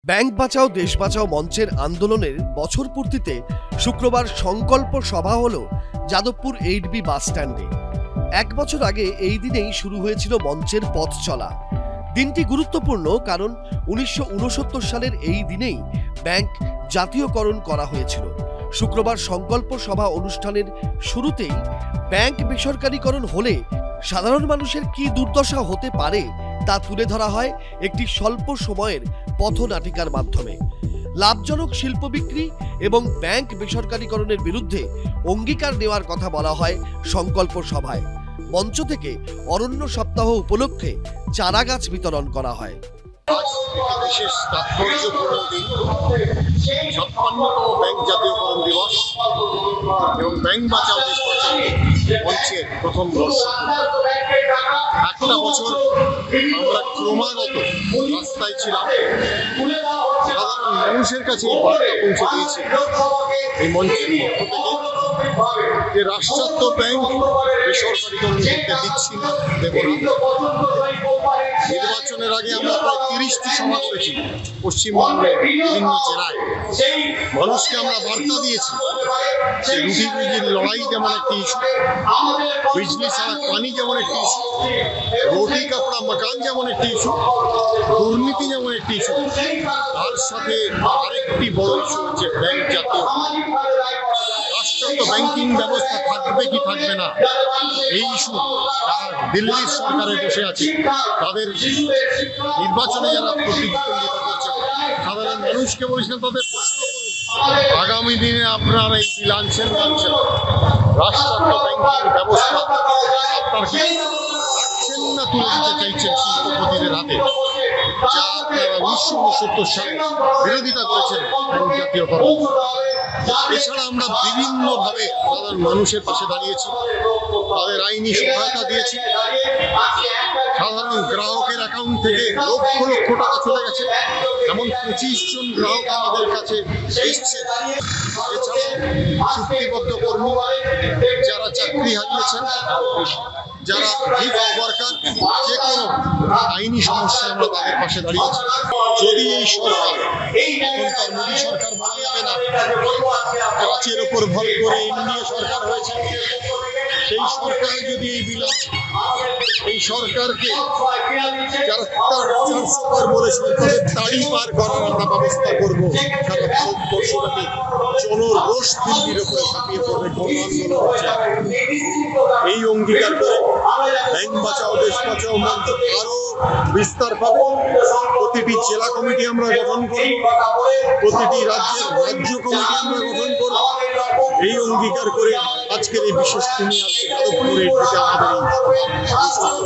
Bank বাঁচাও দেশ বাঁচাও মঞ্চের আন্দোলনের বছর পূর্তিতে শুক্রবার সংকল্প সভা হলো যাদবপুর 8B বাস স্ট্যান্ডে। এক বছর আগে এই দিনেই শুরু হয়েছিল মঞ্চের পথ চলা। দিনটি গুরুত্বপূর্ণ কারণ 1969 সালের এই দিনেই ব্যাংক জাতীয়করণ করা হয়েছিল। শুক্রবার সংকল্প সভা অনুষ্ঠানের শুরুতেই ব্যাংক বেসরকারীকরণ হলে সাধারণ মানুষের কি দুর্দশা হতে পারে তা তুলে ধরা হয় একটি স্বল্প সময়ের পথনাটিকার মাধ্যমে। লাভজনক শিল্প বিক্রি এবং ব্যাংক বেসরকারীকরণের বিরুদ্ধে অঙ্গীকার নেওয়ার কথা বলা হয় সংকল্প সভায়। মঞ্চ থেকে অরণ্য সপ্তাহ উপলক্ষে চারা গাছ বিতরণ করা হয়। বিশেষ তাৎপর্যপূর্ণ দিন, 56তম ব্যাংক জাতীয়করণ দিবস এবং ব্যাংক বাঁচাও দেশ বাঁচাও মঞ্চের প্রথম দর্শক। একটা বছর আমরা ক্রমাগত রাস্তায় ছিলাম, সাধারণ মানুষের কাছে এই বার্তা পৌঁছে দিয়েছি এই মঞ্চের পক্ষ থেকে যে রাষ্ট্রায়ত্ত ব্যাংক বেসরকারীকরণ করতে দিচ্ছি না, দেব না। নির্বাচনের আগে আমরা প্রায় 30টি সভা করেছি পশ্চিমবঙ্গের বিভিন্ন জেলায়। মানুষকে আমরা বার্তা দিয়েছি যে রুটি রুজির লড়াই যেমন একটি ইস্যু, বিজলি ছাড়া পানি যেমন একটি ইস্যু, রুটি কাপড়া মাকান যেমন একটি ইস্যু, দুর্নীতি যেমন একটি ইস্যু, তার সাথে আরেকটি বড় ইস্যু হচ্ছে ব্যাংক জাতীয়। রাষ্ট্রায়ত্ত ব্যাংকিং ব্যবস্থা থাকবে কি থাকবে না, এই ইস্যু দিল্লির সরকারে বসে আছে। তাদের নির্বাচনে যারা প্রতিদ্বন্দ্বিতা করছে, সাধারণ মানুষকে বলেছিলেন তাদের আগামী দিনে আপনারা এই বিল আনছেন রাষ্ট্রায়ত্ত ব্যাংকিং ব্যবস্থা আপনার কি রাখছেন না তুলে দিতে চাইছেন শিল্পপতিদের হাতে, যা আপনারা 1969 সালে বিরোধিতা করেছেন ব্যাংক জাতীয়করণ। এছাড়া আমরা বিভিন্নভাবে সাধারণ মানুষের পাশে দাঁড়িয়েছি, তাদের আইনি সহায়তা দিয়েছি। সাধারণ গ্রাহকের অ্যাকাউন্ট থেকে লক্ষ লক্ষ টাকা চলে গেছে, এমন 25 জন গ্রাহক আমাদের কাছে এসছে। এছাড়া চুক্তিবদ্ধ কর্মী যারা চাকরি হারিয়েছেন, যারা গিফট ওয়ার্কার, যে কোনো আইনি সমস্যা আমরা তাদের পাশে দাঁড়িয়েছি। যদি এই সরকার, এখনকার মোদী সরকার বলা যাবে না, গাছের উপর ভর করে এনডিএ সরকার হয়েছে, সেই সরকার যদি এই বিল, এই সরকারকে যারা 400 বার বলেছিলেন তাদের দাড়ি পার করার আমরা ব্যবস্থা করবো। সারা ভারতবর্ষটাকে জনরোষ দিল্লির উপরে ঝাঁপিয়ে পড়বে, গণ আন্দোলন হচ্ছে। এই অঙ্গীকার করে ব্যাংক বাঁচাও দেশ বাঁচাও মঞ্চ আরো বিস্তার পাবে। প্রতিটি জেলা কমিটি আমরা গঠন করব, প্রতিটি রাজ্যের রাজ্য কমিটি আমরা গঠন করব। এই অঙ্গীকার করে আজকের এই বিশেষ দিনে যাদবপুর 8B আমাদের